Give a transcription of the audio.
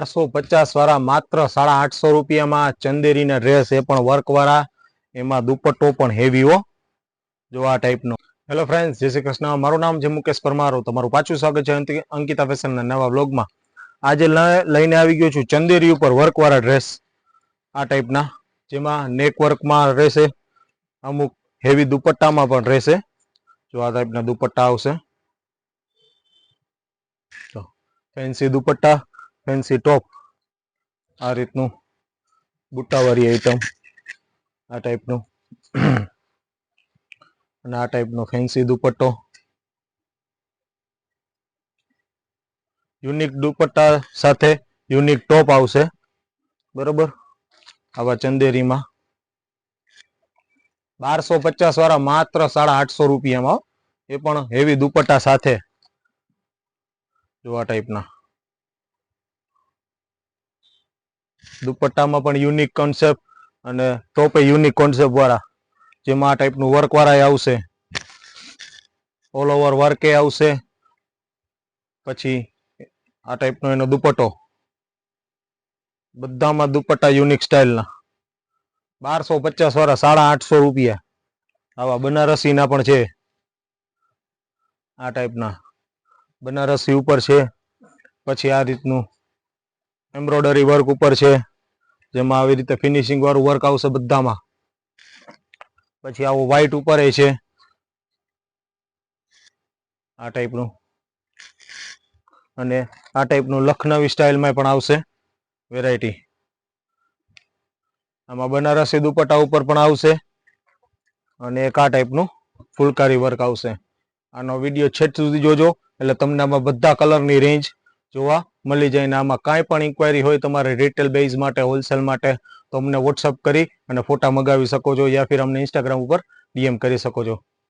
450 वाला मात्र 850 रुपया में चंदेरी ने ड्रेस ए पण वर्क वाला एमां दुपट्टो पण हेवी हो जो आ टाइप नो। हेलो फ्रेंड्स, जय श्री कृष्ण। मारू नाम है मुकेश परमार। तमारू पाछुं स्वागत है अंकिता फैशन ना नवा ब्लॉग में। आज लईने आवी गयो छुं चंदेरी पर वर्क वाला ड्रेस आ टाइप ना, जेमां नेक वर्क में रहेशे, अमुक हेवी दुपट्टा में पण रहेशे। जो आ टाइप ना दुपट्टा आवशे, तो फैंसी दुपट्टा, फैंसी टॉप, आ रीतनु बूटावाળી आइटम आ टाइप नु અને આ ટાઈપનો ફેન્સી દુપટ્ટો, યુનિક દુપટ્ટા સાથે યુનિક ટોપ આવશે બરોબર। આવા ચંદેરીમાં 1250 વાળા માત્ર 850 રૂપિયામાં, એ પણ હેવી દુપટ્ટા સાથે। જો આ ટાઈપના દુપટ્ટામાં પણ યુનિક કોન્સેપ્ટ અને ટોપે યુનિક કોન્સેપ્ટ વાળા, જેમાં આ ટાઈપનું વર્ક વાળા આવશે, ઓલ ઓવર વર્ક એ આવશે। પછી આ ટાઈપનો એનો દુપટ્ટો, બધામાં દુપટ્ટા યુનિક સ્ટાઇલના। 1250 વાળા 850 રૂપિયા। આવા બનારસીના પણ છે, આ ટાઈપના બનારસી ઉપર છે। પછી આ રીતનું એમ્બ્રોઇડરી વર્ક ઉપર છે, જેમાં આવી રીતે ફિનિશિંગ વાળું વર્ક આવશે બધામાં। પછી આવો વ્હાઈટ ઉપર છે, આ ટાઈપનું, અને આ ટાઈપનું લખનવી સ્ટાઇલમાં પણ આવશે વેરાયટી। આમાં બનારસી દુપટ્ટા ઉપર પણ આવશે, અને એક આ ટાઈપનું ફુલકારી વર્ક આવશે। આનો વિડીયો છેક સુધી જોજો, એટલે તમને આમાં બધા કલરની રેન્જ જોવા મળી જાય। ને આમાં કાંઈ પણ ઇન્ક્વાયરી હોય તમારે રિટેલ બેઝ માટે, હોલસેલ માટે, તો અમને વોટ્સઅપ કરી અને ફોટા મંગાવી શકો છો, યા ફિર અમને ઇન્સ્ટાગ્રામ ઉપર DM કરી શકો છો।